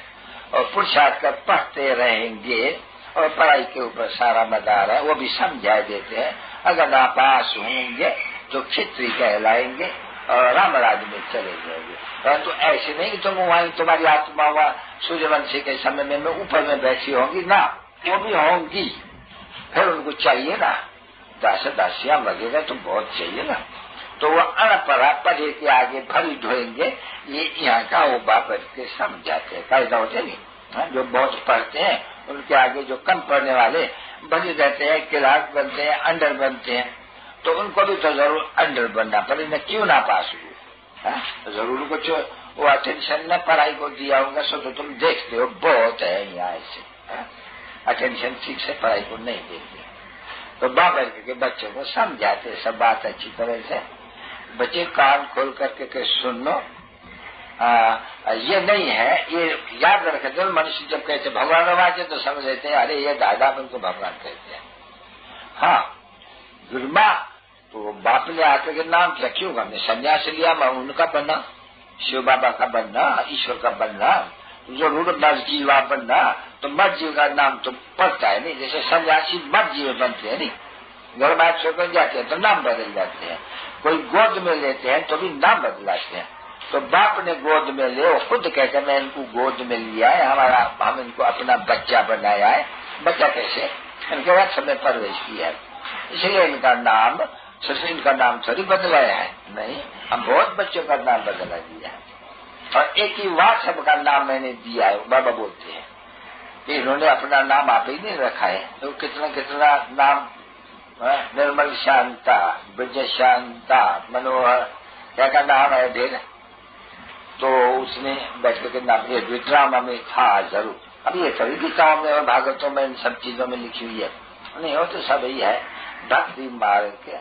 और पुरुषार्थ कर पढ़ते रहेंगे, और पढ़ाई के ऊपर सारा मदार है, वो भी समझा देते हैं। अगर नापास होंगे तो क्षत्रिय कहलाएंगे और राम राज्य में चले जाएंगे। परंतु ऐसे नहीं कि तुम वहां तुम्हारी आत्मा वहां सूर्यवंशी के समय में ऊपर में बैठी होंगी ना, वो भी होंगी। फिर उनको चाहिए ना, दास दासियां वगैरह तो बहुत चाहिए ना, तो वो अनपढ़ा पढ़े के आगे भरी ढोएंगे। ये यहाँ का वो बाप के समझाते हैं, फायदा होते नहीं। जो बहुत पढ़ते हैं उनके आगे जो कम पढ़ने वाले बने रहते हैं, क्लार्क बनते हैं, अंडर बनते हैं, तो उनको भी तो जरूर अंडर बनना पड़े, न क्यों ना पास हुए। तो जरूर कुछ वो अटेंशन न पढ़ाई को दिया होगा। सो तो तुम देखते हो बहुत है यहाँ ऐसे अटेंशन ठीक से पढ़ाई को नहीं देते। तो बाबा के बच्चों को समझाते सब बात अच्छी तरह से। बच्चे कान खोल करके सुन लो, ये नहीं है, ये याद रखे। तो मनुष्य जब कहते भगवान आवाज तो समझ लेते हैं, अरे ये दादा उनको भगवान कहते हैं। हाँ गुरुमा तो बाप ने आकर के नाम क्या, क्यों हमने संन्यास लिया, मैं उनका बनना, शिव बाबा का बनना, ईश्वर का बनना, जरूर मर जीवा बनना। तो मर जीव का नाम तो पड़ता है नहीं, जैसे सन्यासी मर जीव बनते हैं नहीं, घर बात छोड़कर जाते हैं तो नाम बदल जाते हैं। कोई गोद में लेते हैं तो भी नाम बदलाते हैं। तो बाप ने गोद में ले, वो खुद कहते मैं इनको गोद में लिया है, हम इनको अपना बच्चा बनाया है। बच्चा कैसे, इनके रथ में परवेश किया है, इसलिए इनका नाम, सिर्फ इनका नाम थोड़ी बदलाया है, नहीं, हम बहुत बच्चों का नाम बदला दिया है। और एक ही वार सबका नाम मैंने दिया है, बाबा बोलते हैं। इन्होंने अपना नाम आप ही नहीं रखा है, तो कितना कितना नाम, निर्मल शांता, ब्रज शांता, मनोहर, क्या का नाम है ढेर। तो उसने बैठ के नाम ये विद्रामा में था जरूर। अब ये सभी गीताओं में और भागवतों में इन सब चीजों में लिखी हुई है, नहीं हो तो सब ही है। भक्ति मार्ग के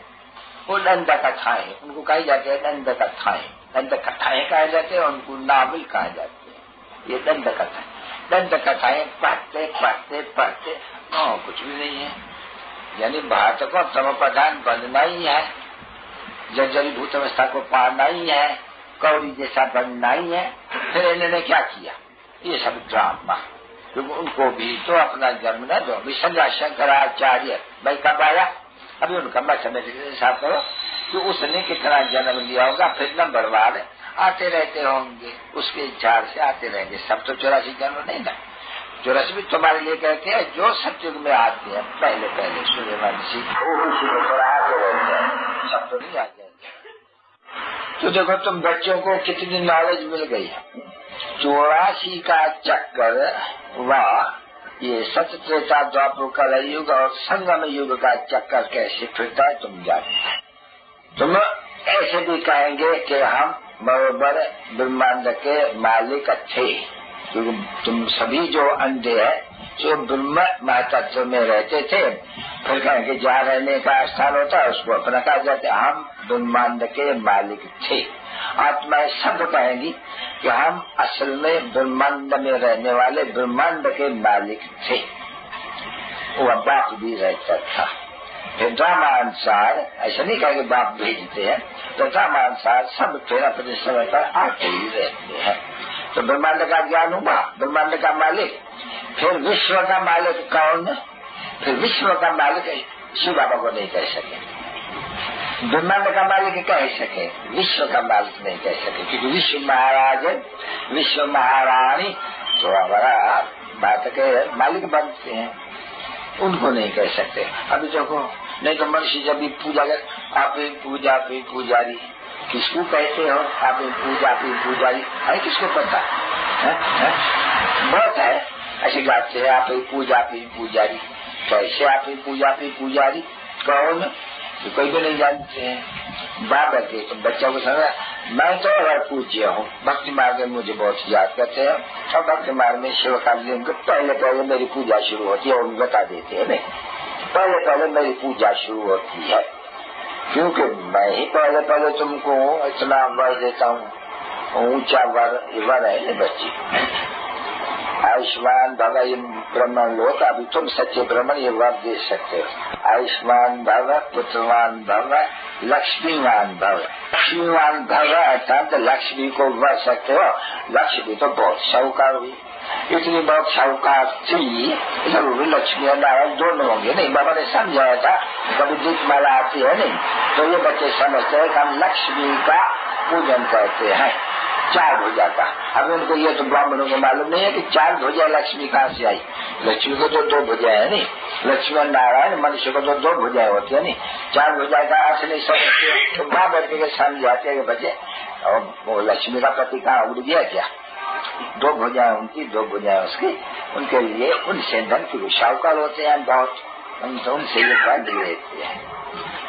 वो दंड कथाएं, उनको कही जाती है दंड कथाएं, दंड कथाएं कहे जाते हैं, उनको नावल कहा जाते हैं। ये दंड कथाएं पढ़ते पढ़ते पढ़ते कुछ भी नहीं है। यानी भारत को तम प्रधान बनना ही है, जर्जरीभूत अवस्था को पाना ही है, कौड़ी जैसा बनना ही है। फिर इन्होंने क्या किया, ये सब ड्रामा, क्योंकि उनको भी तो अपना जन्म न दो। विश्वनाथ शंकराचार्य भाई कब आया, अभी उनका मैथमेटिक्स हिसाब करो कि उसने कितना जन्म लिया होगा, फिर नंबर वार आते रहते होंगे, उसके झाड़ से आते रहेंगे। सब तो 84 जन्म नहीं ना, 84 भी तुम्हारे लिए कहते हैं जो सतयुग में आते हैं पहले पहले सूर्यवंशी थोड़ा आते रहते हैं, सब तो नहीं आ जाएंगे। तो देखो तुम बच्चों को कितनी नॉलेज मिल गई। 84 का चक्कर वाह, ये सत्य त्रेता द्वापर कलयुग और संगम युग का चक्कर कैसे फिरता है तुम जानते। तुम ऐसे भी कहेंगे कि हम बराबर ब्रह्मांड के मालिक थे, क्योंकि तुम सभी जो अंधे हैं जो ब्रह्म महातत्व में रहते थे, फिर कहेंगे जहाँ रहने का स्थान होता है उसको अपना कहा जाता है। हम ब्रह्मांड के मालिक थे। आत्माएं सब कहेंगी कि हम असल में ब्रह्मांड में रहने वाले ब्रह्मांड के मालिक थे। वह बाप भी रहता था। फिर ड्रामानुसार ऐसा नहीं कहेंगे बाप भेजते हैं, तो ड्रामानुसार सब फिर अपने समय पर आते ही रहते हैं। तो ब्रह्मांड का ज्ञान हुआ, ब्रह्मांड का मालिक। फिर विश्व का मालिक कौन? फिर विश्व का मालिक शिव बाबा को नहीं कह सके, ब्रह्मांड का मालिक कह सके, विश्व का मालिक नहीं कह सके, क्योंकि विश्व महाराज विश्व महारानी तो हमारा बात के मालिक बनते हैं, उनको नहीं कह सकते। अभी देखो, नहीं तो मनुष्य जब भी पूजा कर, आप पूजा पे पुजारी किसको कहते हो? आप पूजा पे पुजारी है, किसको पता है? बहुत है ऐसे गाते हैं, आप पूजा पे पुजारी। कैसे आप पूजा पे पुजारी? कौन? तो कोई भी नहीं जानते हैं। बाबा के तो बच्चों को समझा, मैं तो अगर पूज्य हूँ, भक्ति मार्ग में मुझे बहुत याद करते हैं, और भक्ति मार्ग में शिव काली पहले पहले मेरी पूजा शुरू होती है, और बता देते हैं नहीं, पहले पहले मेरी पूजा शुरू होती है, क्योंकि मैं ही पहले पहले तुमको इतना वर देता हूँ। ऊंचा वर है बच्ची, आयुष्मान भव, ये ब्रह्मण लोग, अभी तुम सच्चे ब्रह्मण ये वर दे सकते हो। आयुष्मान भव, पुत्रवान भव, लक्ष्मीवान भव। लक्ष्मीवान भव अर्थात लक्ष्मी को वर सकते हो। लक्ष्मी तो बहुत साहूकार हुई, इतनी बहुत साहूकार थी, जरूर लक्ष्मी और नारायण दोनों होंगे नहीं। बाबा ने समझाया था, कभी दीपमाला आती है नहीं, तो ये बच्चे समझते हैं कि हम लक्ष्मी का पूजन करते हैं, 4 भुजा का। अब उनको ये तो ब्राह्मणों को मालूम नहीं है कि 4 भुजा लक्ष्मी कहाँ से आई। लक्ष्मी को तो 2 भुजाएं है नहीं, लक्ष्मी और नारायण, मनुष्य को तो 2 भुजाएं होती है नहीं, 4 भुजा का अर्थ नहीं समझते। तो माँ बैठ के समझाते हैं बच्चे, और वो लक्ष्मी का पति कहाँ उड़ गया क्या? 2 भुजाएं उनकी, 2 भुजाएं उसकी, उनके लिए उनसे धन की साहूकार होते हैं बहुत, हम तो उनसे ये बात लेते हैं।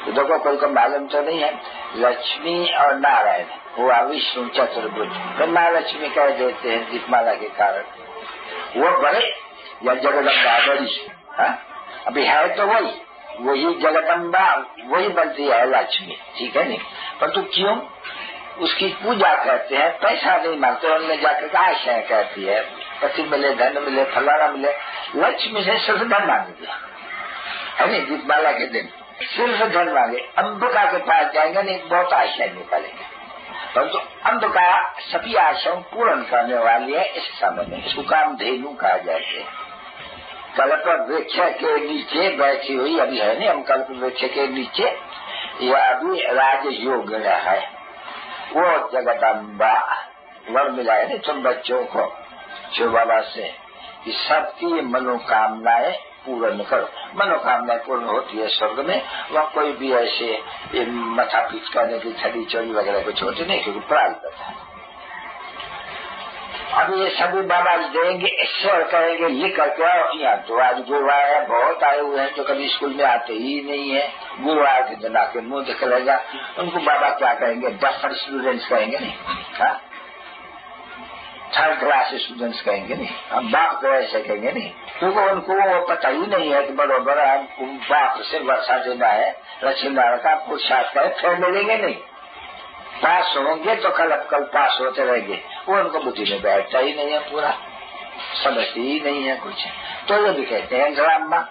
तो देखो कोई को मालूम तो नहीं है, लक्ष्मी और नारायण हुआ विष्णु चतुर्भुज, तो महालक्ष्मी कह देते हैं दीपमाला के कारण। वो बड़े या जगदम्बा बड़ी, अभी है तो वही जगदम्बा, वही बनती है लक्ष्मी, ठीक है नहीं, परंतु क्यों उसकी पूजा करते हैं? पैसा नहीं मांगते, उनमें जाकर आशाएं कहती है, पति मिले, धन मिले, फलाना मिले। लक्ष्मी से सिर्फ धन मांगेंगे है नहीं, दीपमाला के दिन सिर्फ धन मांगे। अंबिका के पास जाएंगे नहीं, बहुत आशाएं निकालेंगे, परंतु अंबिका सभी आशाओं पूर्ण करने वाली है। इस समय में इसको कामधेनु कहा जाते हैं। कल्प वृक्ष के नीचे बैठी हुई अभी है नहीं, हम कल्प वृक्ष के नीचे, यह अभी राजयोग है। वो जगदम्बा वर मिला है नहीं तुम बच्चों को शिव बाबा से, कि सबकी मनोकामनाएं पूर्ण करो। मनोकामनाएं पूर्ण होती है स्वर्ग में, वहाँ कोई भी ऐसे मथा पीट करने की छड़ी चोरी वगैरह कुछ होती नहीं, क्योंकि प्रारब्ध है। अब ये सभी बाबा देंगे, ईश्वर कहेंगे लिख करके आओ। यहाँ तो आज गुरुवार बहुत आए हुए हैं जो कभी स्कूल में आते ही नहीं है, गुरुवार के दिन आके मुंह दिखलाएगा, उनको बाबा क्या कहेंगे? 10 स्टूडेंट्स कहेंगे नहीं, 3rd क्लास स्टूडेंट्स कहेंगे नहीं, हम बाप को ऐसे कहेंगे नहीं, क्योंकि उनको वो पता ही नहीं है कि बराबर हम बाप से वर्षा देना है, लक्ष्मी नारायण का पुरुषार्थ है, फिर मिलेंगे नहीं। पास होंगे तो कल पास होते रहेंगे, वो उनको बुद्धि में बैठता ही नहीं है, पूरा समझती ही नहीं है कुछ। तो ये भी कहते हैं ड्रामा,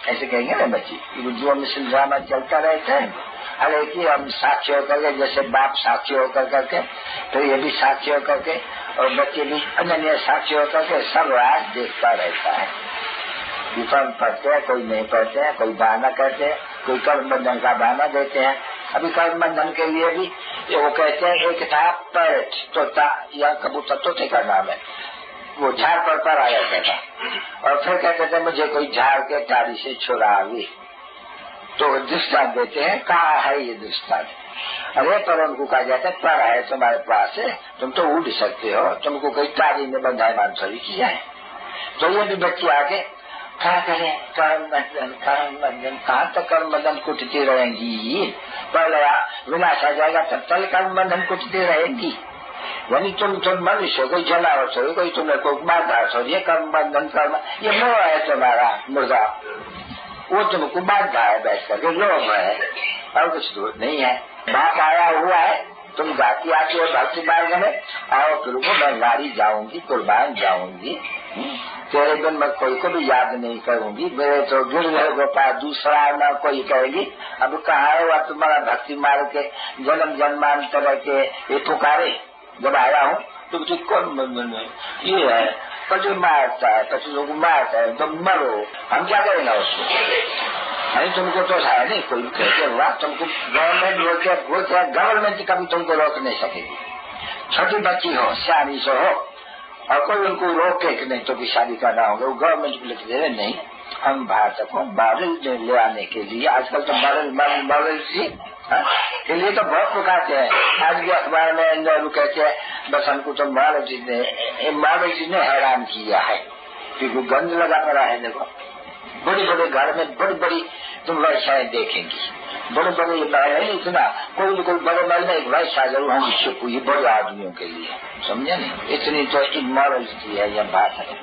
ऐसे कहेंगे ना बच्ची, जो मिसल ड्रामा चलता रहता है। अरे कि हम साक्षी होकर के, जैसे बाप साक्षी होकर करके, तो ये भी साक्षी होकर के, और बच्चे भी अन्य साक्षी होकर के सब रात देखता रहता है। विफल पढ़ते हैं, कोई नहीं पढ़ते हैं, कोई बहाना करते हैं, कोई कर्म बंधन का बहाना देते हैं, अभी कर्म बंधन के लिए भी वो कहते हैं, एक था पैरट तोता या कबूतर, तोते का नाम है, वो झाड़ पर आ जाता था और फिर कहते थे मुझे कोई झाड़ के टाड़ी से छुड़ावे। तो दृष्टांत देते हैं, कहाँ है ये दृष्टांत? अरे पर उनको कहा जाता है पर है तुम्हारे पास है, तुम तो उड़ सकते हो, तुमको कोई टाड़ी में बंधाए मानसरी किया है। तो ये भी बच्चे आके क्या करें, कर्म बंधन कहाँ तक कर्म बंधन कुटती रहेंगी, पहले विनाश आ जाएगा तब तक कर्म बंधन कुटती रहेंगी। यानी तुम मनुष्य कोई जनावर छोड़ो, कोई तुम्हें कोई बाधा छोड़िए, कर्म बंधन कर्म ये मोह है तुम्हारा मुर्गा, वो तुमको बाधा है बैठ करके, लोभ है और कुछ दूर नहीं है। बाप आया हुआ है, तुम जाती आती हो भक्ति मार्ग में, आओ फिर को मैं गाड़ी जाऊंगी, कुर्बान जाऊंगी, तेरे दिन मैं कोई को भी याद नहीं करूंगी, मेरे तो गिर गए गोपाल, दूसरा ना कोई कहेगी। अब कहा है वह तुम्हारा भक्ति मार्ग के जन्म जन्मांतर के ये पुकारे, जब आया हूँ तो कौन ये है, पति मारता है, पति लोग मारता है, तुम मरो, हम क्या करेंगे उसको? अरे तुमको तो है नहीं, कोई कहते हुआ तुमको गवर्नमेंट बोलते गवर्नमेंट कभी तुमको रोक नहीं सकेगी। छोटी बच्ची हो, सियानी से हो और कोई उनको रोके कि नहीं तो भी शादी करना होगा, वो गवर्नमेंट को लिख दे नहीं। हम भारत को मॉडल ले आने के लिए आजकल तो मॉडल के लिए तो बहुत पुकारते हैं। आज भी अखबार में नेहरू कहते हैं बस हमको तो मॉडल जी ने हैरान किया है, क्योंकि गंद लगा पड़ा है। देखो बड़े बड़े घर में बड़ी बड़ी तुम व्यवसाय देखेंगी, बड़े बड़े महल है, इतना कोई न कोई बड़े महल में एक व्यवसाय जरूर होंगी शिप, ये बड़े आदमियों के लिए, समझे नहीं? इतनी तो इमोरलिटी है यह बात है।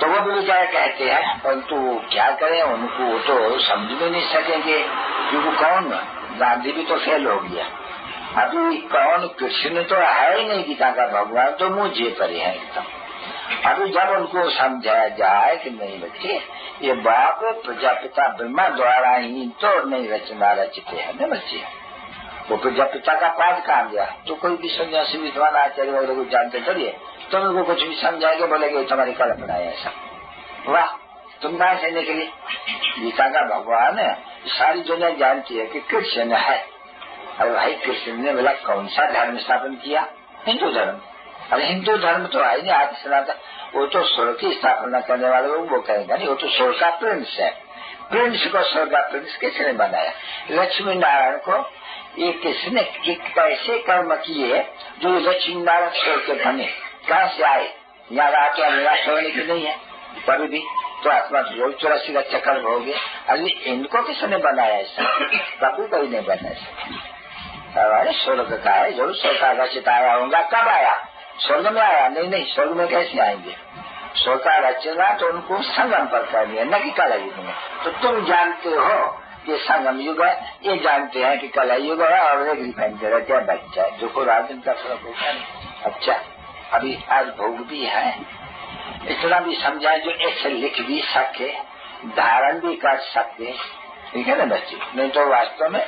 तो वो भी बेचारे कहते हैं, परंतु क्या करें, उनको तो समझ भी नहीं सकेंगे, क्योंकि कौन गांधी भी तो फेल हो गया, अभी कौन कृष्ण तो है ही नहीं, गीता का भगवान तो मुझे पर है एकदम। अभी जब उनको समझाया जाए कि नहीं बच्चे, ये बाप प्रजापिता ब्रह्मा द्वारा ही तो नहीं रचना रचते हैं न बच्चे, वो प्रजापिता का पाठ काम गया। तो कोई भी सन्यासी विद्वान आचार्य वगैरह को जानते चलिए, तुम उनको कुछ भी समझाएंगे, बोलेगे तुम्हारी कल्पना है ऐसा, वाह तुम कहाँ से निकली? गीता का भगवान है, सारी दुनिया जानती है कि कृष्ण है। अरे भाई कृष्ण ने बोला कौन सा धर्म स्थापन किया? हिंदू धर्म। अरे हिंदू धर्म तो है नहीं, आज सनातन, वो तो स्वर्ग की स्थापना करने वाले लोग वो कहेंगे नहीं, वो तो स्वर्ग का प्रिंस है। प्रिंस को स्वर्ग का प्रिंस किसने बनाया? लक्ष्मी नारायण को ये किसने कैसे कर्म किए जो लक्ष्मी नारायण स्वर्ग के बने? कहाँ से आए? यहाँ आके निराश होने की नहीं है कभी भी, तो आत्मा रोज 84 का चक्कर हो गया। अरे इनको किसने बनाया ऐसा? कभी कोई नहीं बनाया। हमारे स्वर्ग का है, जरूर स्वर्ग का रचित आया होगा। कब आया? स्वर्ग में आया? नहीं, स्वर्ग में कैसे आएंगे? स्वर्ग का रचना तो उनको संगम पर करनी है, न कि कला युग में। तो तुम जानते हो ये संगम युग है, ये जानते हैं कि कला युग है, और एक रिफाइन रहते हैं बच्चा है जो को राजन का फर्क होता है। अच्छा अभी आज भोग भी है, इतना भी समझाए जो ऐसे लिख भी सके, धारण भी कर सकते, ठीक है ना बच्चे? नहीं तो वास्तव में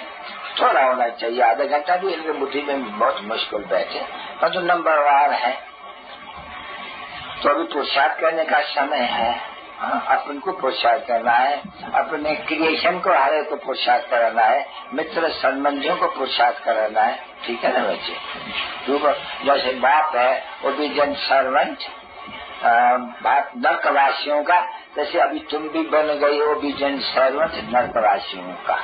थोड़ा होना चाहिए, आधा घंटा भी इनके बुद्धि में बहुत मुश्किल बैठे, और जो नंबरवार है। तो अभी पुरुषार्थ करने का समय है, अपन को पुरुषार्थ करना है, अपने क्रिएशन को हर एक को पुरुषार्थ कराना है, मित्र संबंधियों को पुरुषार्थ कराना है, ठीक है ना बच्चे? जैसे बाप है ओबीडिएंट सर्वेंट, बाप नरकवासियों का, जैसे अभी तुम भी बन गई ओबीडिएंट सर्वेंट नरकवासियों का।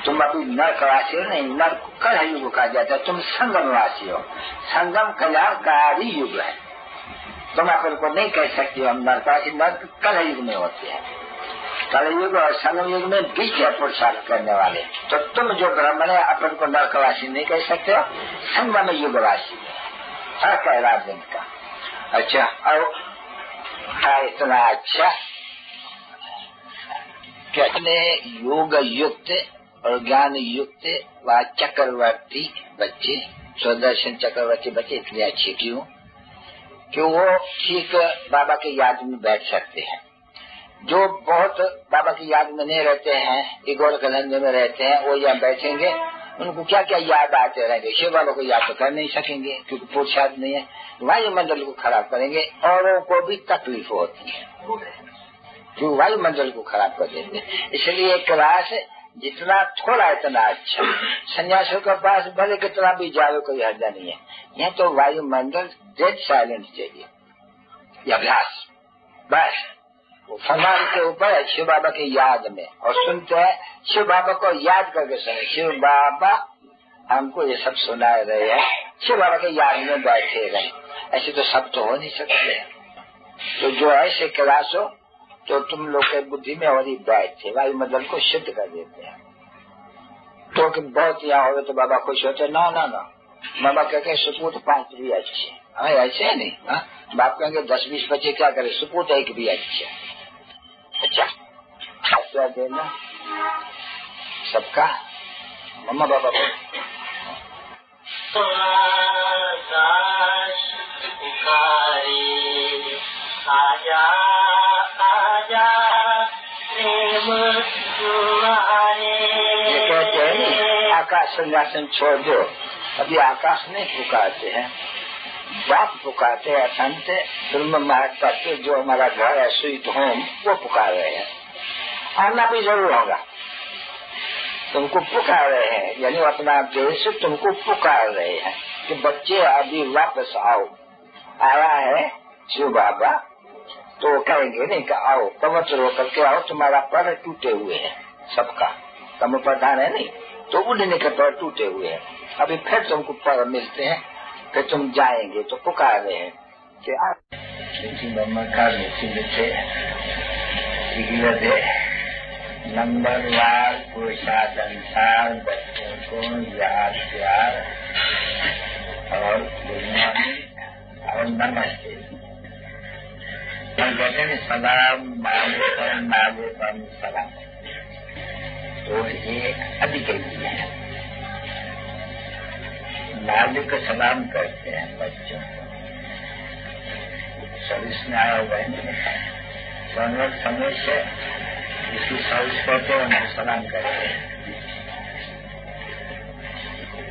तुम अभी नरकवासी हो नहीं, नर कलह युग कहा जाता है, तुम संगमवासी हो। संगम कल्याणकारी युग है, तुम अपन को नहीं कह सकती हो हम नरकवासी, नर कलह युग में होते हैं। कलह युग और संगम युग में बीच है पुरुषार्थ करने वाले। तो तुम जो ब्राह्मण है अपन को नरकवासी नहीं कह सकते हो, संगम युगवासी है, कह राजन का। अच्छा और इतना अच्छा कहने योग युक्त और ज्ञान युक्त व चक्रवर्ती बच्चे, सुदर्शन चक्रवर्ती बच्चे इतने अच्छे क्यों? कि वो ठीक बाबा के याद में बैठ सकते हैं। जो बहुत बाबा की याद में नहीं रहते हैं, इगोर धंधे में रहते हैं, वो यहाँ बैठेंगे, उनको क्या क्या याद आते रहेंगे, शिव बाबा को याद तो कर नहीं सकेंगे क्योंकि पुरुषार्थ नहीं है। वायुमंडल को खराब करेंगे, औरों को भी तकलीफ होती है, जो वायुमंडल को खराब कर देंगे। इसलिए क्लास जितना थोड़ा इतना अच्छा। सन्यासियों के पास भले कितना भी जावे कोई हर्जा नहीं है। यहाँ तो वायुमंडल डेड साइलेंस चाहिए, ये अभ्यास बस। वो फरमान के ऊपर है शिव बाबा की याद में, और सुनते हैं शिव बाबा को याद करके सुने। शिव बाबा हमको ये सब सुना रहे हैं, शिव बाबा के याद में बैठे रहे। ऐसे तो सब तो हो नहीं सकते। तो जो ऐसे क्लास हो तो तुम लोग के बुद्धि में और ही बैठे वायुमंडल को शुद्ध कर देते हैं। तो कि बहुत यहाँ हो तो बाबा खुश होते, ना ना ना, बाबा कहते सुपूत 5 भी अच्छे। हाँ ऐसे है नहीं, हाँ बाप कहेंगे 10-20 बच्चे क्या करे, सुपूत 1 भी अच्छे। अच्छा क्या देना सबका मम्मा बाबा को। आजा आजा प्रेम तुम्हारे। ये कहते हैं आकाश संन्यासन छोड़ दो। अभी आकाश नहीं पुकारते हैं, बाप पुकारते हैं। अथंत ब्रह्म महत्व जो हमारा घर है स्वीट होम, वो पुकार रहे हैं। आना भी जरूर होगा। तुमको पुकार रहे हैं, यानी अपना देश तुमको पुकार रहे हैं कि बच्चे अभी वापस आओ। आया है शिव बाबा तो कहेंगे नहीं कि आओ पवित्र होकर के आओ, तुम्हारा पर टूटे हुए हैं सबका। तम प्रधान है नहीं तो उड़ने के पर टूटे हुए हैं। अभी फिर तुमको पर मिलते हैं, फिर तुम जाएंगे। तो पुकार रहे हैं कि नंबरवार पुरुषादंसार बच्चों को याद प्यार और और नमस्ते। कहते हैं सलाम मालेकम सलाम। तो ये अधिकारी है, मालिक सलाम करते हैं बच्चों को। सर्विस में आया हुआ है कन्वर्ट समय से इसकी सर्विस करते हैं, उनको सलाम करते हैं।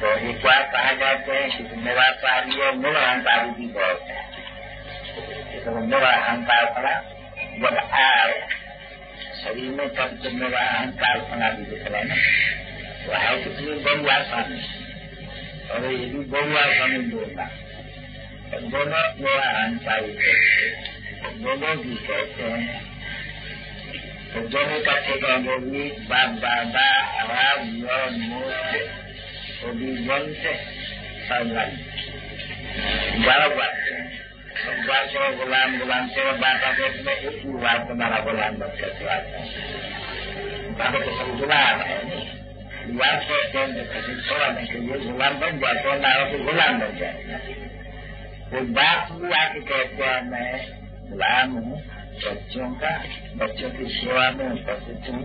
तो ये क्या कहा जाते हैं कि मेरा कार्य मेरा अहंकार भी बहुत है। तो मेरा अहंकार पड़ा जब आए शरीर में, तब जब मेरा अहंकार पड़ा भी दिख रहा है ना, तो है कितनी बहु आसानी। और ये भी बहु आसानी बोलना, दोनों मेरा अहंकार दोनों भी कहते हैं। तो दोनों का ठेकेंगे भी बाप दादा आवाज वो भी वंश संगम 12 बात है। गुलाम गुलाम से बाबा को में एक ही बात तुम्हारा गुलाम बन करके आता है। बाबा को सब गुलाम है याद करते हैं, थोड़ा नहीं कि ये गुलाम बन जाए तो ना हो तो गुलाम बन जाए। वो बाप भी आके कहते हैं मैं गुलाम हूँ बच्चों का, बच्चों की सेवा में उपस्थित हूँ।